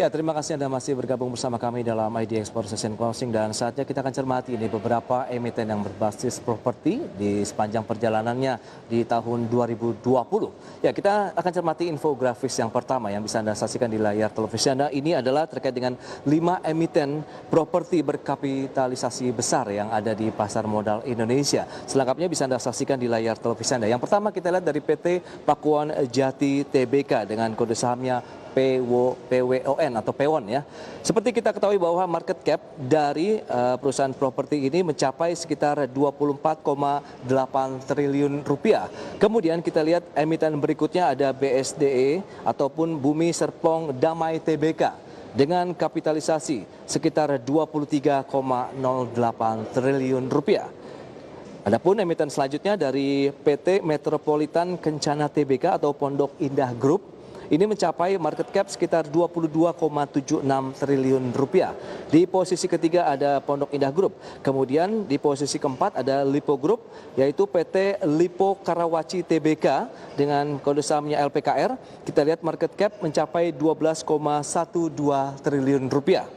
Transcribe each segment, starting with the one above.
Ya, terima kasih Anda masih bergabung bersama kami dalam ID Export Session Closing dan saatnya kita akan cermati ini beberapa emiten yang berbasis properti di sepanjang perjalanannya di tahun 2020. Ya, kita akan cermati infografis yang pertama yang bisa Anda saksikan di layar televisi Anda. Ini adalah terkait dengan 5 emiten properti berkapitalisasi besar yang ada di pasar modal Indonesia. Selengkapnya bisa Anda saksikan di layar televisi Anda. Yang pertama kita lihat dari PT Pakuan Jati Tbk dengan kode sahamnya PWON atau PWON ya. Seperti kita ketahui bahwa market cap dari perusahaan properti ini mencapai sekitar 24,8 triliun rupiah. Kemudian kita lihat emiten berikutnya ada BSDE ataupun Bumi Serpong Damai Tbk dengan kapitalisasi sekitar 23,08 triliun rupiah. Adapun emiten selanjutnya dari PT Metropolitan Kencana Tbk atau Pondok Indah Group. Ini mencapai market cap sekitar 22,76 triliun rupiah. Di posisi ketiga ada Pondok Indah Group. Kemudian di posisi keempat ada Lipo Group, yaitu PT Lipo Karawaci Tbk dengan kode sahamnya LPKR. Kita lihat market cap mencapai 12,12 triliun rupiah.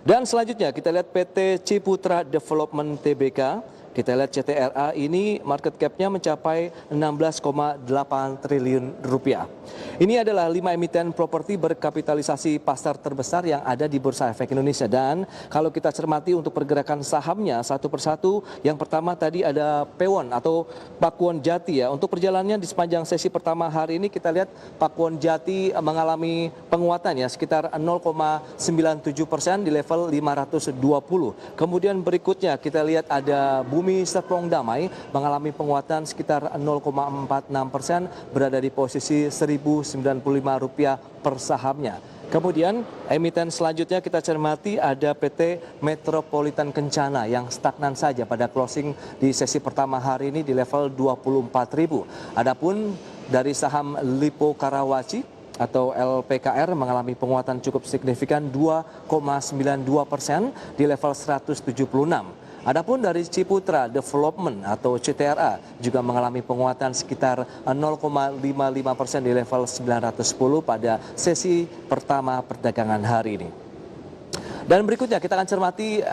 Dan selanjutnya kita lihat PT Ciputra Development Tbk. Kita lihat CTRA ini market cap-nya mencapai 16,8 triliun rupiah. Ini adalah 5 emiten properti berkapitalisasi pasar terbesar yang ada di Bursa Efek Indonesia. Dan kalau kita cermati untuk pergerakan sahamnya satu persatu, yang pertama tadi ada PWON atau Pakuan Jati ya. Untuk perjalanannya di sepanjang sesi pertama hari ini kita lihat Pakuan Jati mengalami penguatan ya sekitar 0,97% di level 520. Kemudian berikutnya kita lihat ada Bumi Serpong Damai mengalami penguatan sekitar 0,46% berada di posisi Rp1.095 per sahamnya. Kemudian emiten selanjutnya kita cermati ada PT Metropolitan Kencana yang stagnan saja pada closing di sesi pertama hari ini di level 24.000. Adapun dari saham Lipo Karawaci atau LPKR mengalami penguatan cukup signifikan 2,92% di level 176. Adapun dari Ciputra Development atau CTRA juga mengalami penguatan sekitar 0,55% di level 910 pada sesi pertama perdagangan hari ini. Dan berikutnya kita akan cermati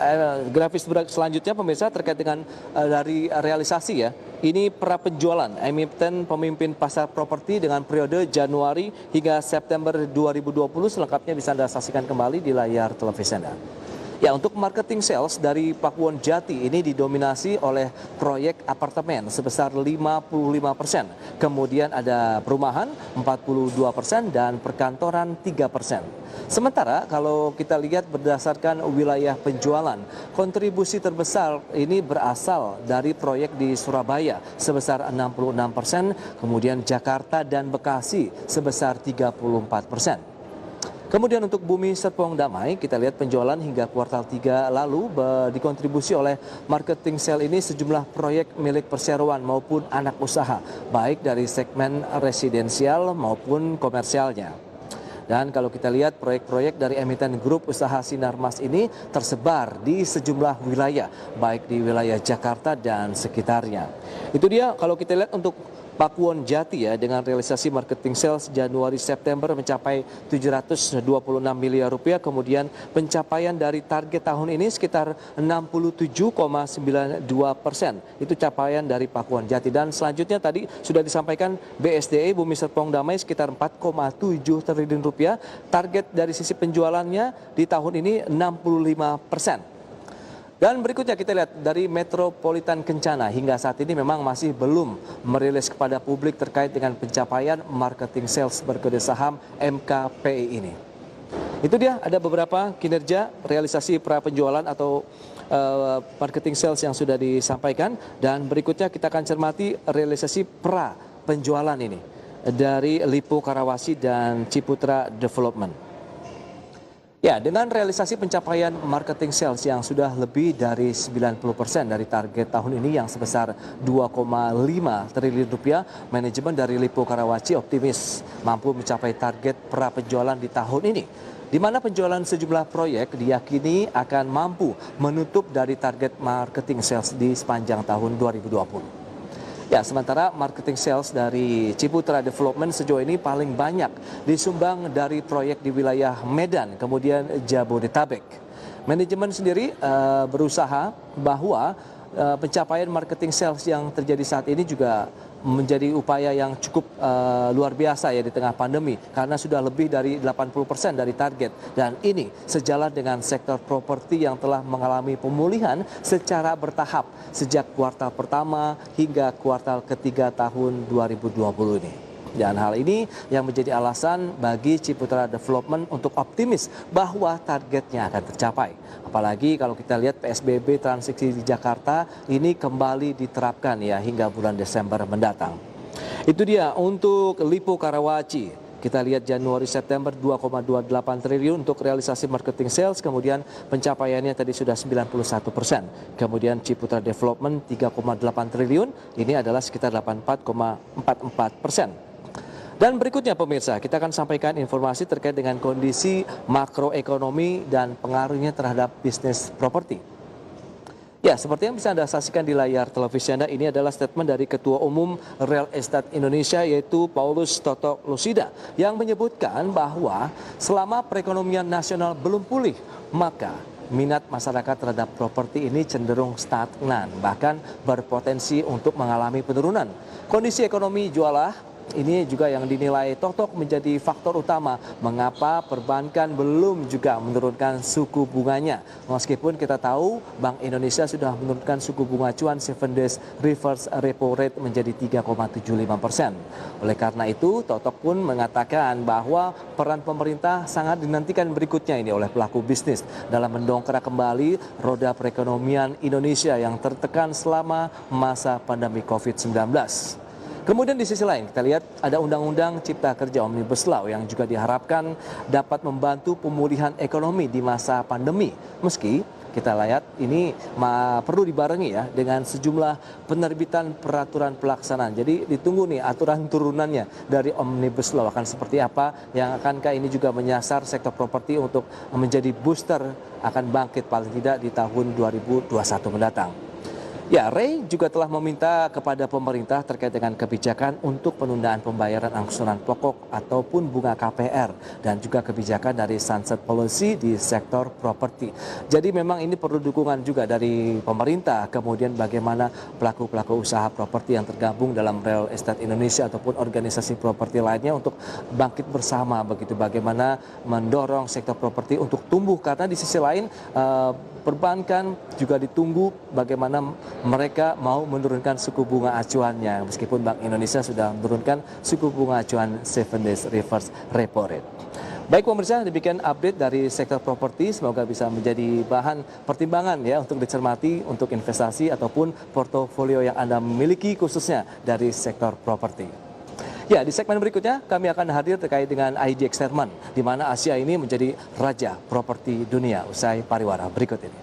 grafis selanjutnya pemirsa terkait dengan dari realisasi ya. Ini pra penjualan emiten pemimpin pasar properti dengan periode Januari hingga September 2020. Selengkapnya bisa Anda saksikan kembali di layar televisi Anda. Ya, untuk marketing sales dari Pakuan Jati ini didominasi oleh proyek apartemen sebesar 55%. Kemudian ada perumahan 42% dan perkantoran 3%. Sementara kalau kita lihat berdasarkan wilayah penjualan, kontribusi terbesar ini berasal dari proyek di Surabaya sebesar 66%, kemudian Jakarta dan Bekasi sebesar 34%. Kemudian untuk Bumi Serpong Damai, kita lihat penjualan hingga kuartal 3 lalu dikontribusi oleh marketing sale ini sejumlah proyek milik perseroan maupun anak usaha, baik dari segmen residensial maupun komersialnya. Dan kalau kita lihat proyek-proyek dari emiten grup usaha Sinarmas ini tersebar di sejumlah wilayah, baik di wilayah Jakarta dan sekitarnya. Itu dia kalau kita lihat untuk Pakuan Jati ya dengan realisasi marketing sales Januari-September mencapai 726 miliar rupiah. Kemudian pencapaian dari target tahun ini sekitar 67,92%. Itu capaian dari Pakuan Jati. Dan selanjutnya tadi sudah disampaikan BSDE Bumi Serpong Damai sekitar 4,7 triliun rupiah. Target dari sisi penjualannya di tahun ini 65%. Dan berikutnya kita lihat dari Metropolitan Kencana hingga saat ini memang masih belum merilis kepada publik terkait dengan pencapaian marketing sales berkode saham MKPI ini. Itu dia ada beberapa kinerja realisasi pra penjualan atau marketing sales yang sudah disampaikan. Dan berikutnya kita akan cermati realisasi pra penjualan ini dari Lipo Karawaci dan Ciputra Development. Ya, dengan realisasi pencapaian marketing sales yang sudah lebih dari 90% dari target tahun ini yang sebesar 2,5 triliun rupiah, manajemen dari Lipo Karawaci optimis mampu mencapai target pra penjualan di tahun ini, di mana penjualan sejumlah proyek diyakini akan mampu menutup dari target marketing sales di sepanjang tahun 2020. Ya, sementara marketing sales dari Ciputra Development sejauh ini paling banyak disumbang dari proyek di wilayah Medan, kemudian Jabodetabek. Manajemen sendiri berusaha bahwa pencapaian marketing sales yang terjadi saat ini juga menjadi upaya yang cukup luar biasa ya di tengah pandemi karena sudah lebih dari 80% dari target, dan ini sejalan dengan sektor properti yang telah mengalami pemulihan secara bertahap sejak kuartal pertama hingga kuartal ketiga tahun 2020 ini. Dan hal ini yang menjadi alasan bagi Ciputra Development untuk optimis bahwa targetnya akan tercapai. Apalagi kalau kita lihat PSBB transisi di Jakarta ini kembali diterapkan ya hingga bulan Desember mendatang. Itu dia untuk Lipo Karawaci. Kita lihat Januari-September 2,28 triliun untuk realisasi marketing sales, kemudian pencapaiannya tadi sudah 91%. Kemudian Ciputra Development 3,8 triliun, ini adalah sekitar 84,44%. Dan berikutnya pemirsa, kita akan sampaikan informasi terkait dengan kondisi makroekonomi dan pengaruhnya terhadap bisnis properti. Ya, seperti yang bisa Anda saksikan di layar televisi Anda, ini adalah statement dari Ketua Umum Real Estate Indonesia yaitu Paulus Toto Lusida yang menyebutkan bahwa selama perekonomian nasional belum pulih, maka minat masyarakat terhadap properti ini cenderung stagnan, bahkan berpotensi untuk mengalami penurunan. Kondisi ekonomi jualah ini juga yang dinilai Totok menjadi faktor utama mengapa perbankan belum juga menurunkan suku bunganya. Meskipun kita tahu Bank Indonesia sudah menurunkan suku bunga acuan 7 days reverse repo rate menjadi 3,75%. Oleh karena itu, Totok pun mengatakan bahwa peran pemerintah sangat dinantikan berikutnya ini oleh pelaku bisnis dalam mendongkrak kembali roda perekonomian Indonesia yang tertekan selama masa pandemi COVID-19. Kemudian di sisi lain kita lihat ada Undang-Undang Cipta Kerja Omnibus Law yang juga diharapkan dapat membantu pemulihan ekonomi di masa pandemi. Meski kita lihat ini perlu dibarengi ya dengan sejumlah penerbitan peraturan pelaksanaan. Jadi ditunggu nih aturan turunannya dari Omnibus Law akan seperti apa, yang akankah ini juga menyasar sektor properti untuk menjadi booster akan bangkit paling tidak di tahun 2021 mendatang. Ya, Ray juga telah meminta kepada pemerintah terkait dengan kebijakan untuk penundaan pembayaran angsuran pokok ataupun bunga KPR dan juga kebijakan dari sunset policy di sektor properti. Jadi memang ini perlu dukungan juga dari pemerintah, kemudian bagaimana pelaku-pelaku usaha properti yang tergabung dalam Real Estate Indonesia ataupun organisasi properti lainnya untuk bangkit bersama begitu, bagaimana mendorong sektor properti untuk tumbuh, karena di sisi lain perbankan juga ditunggu bagaimana mereka mau menurunkan suku bunga acuannya, meskipun Bank Indonesia sudah menurunkan suku bunga acuan 7 days reverse repo rate. Baik pemirsa, demikian update dari sektor properti, semoga bisa menjadi bahan pertimbangan ya untuk dicermati untuk investasi ataupun portofolio yang Anda miliki khususnya dari sektor properti. Ya, di segmen berikutnya kami akan hadir terkait dengan IDX Statement, di mana Asia ini menjadi raja properti dunia usai pariwara berikut ini.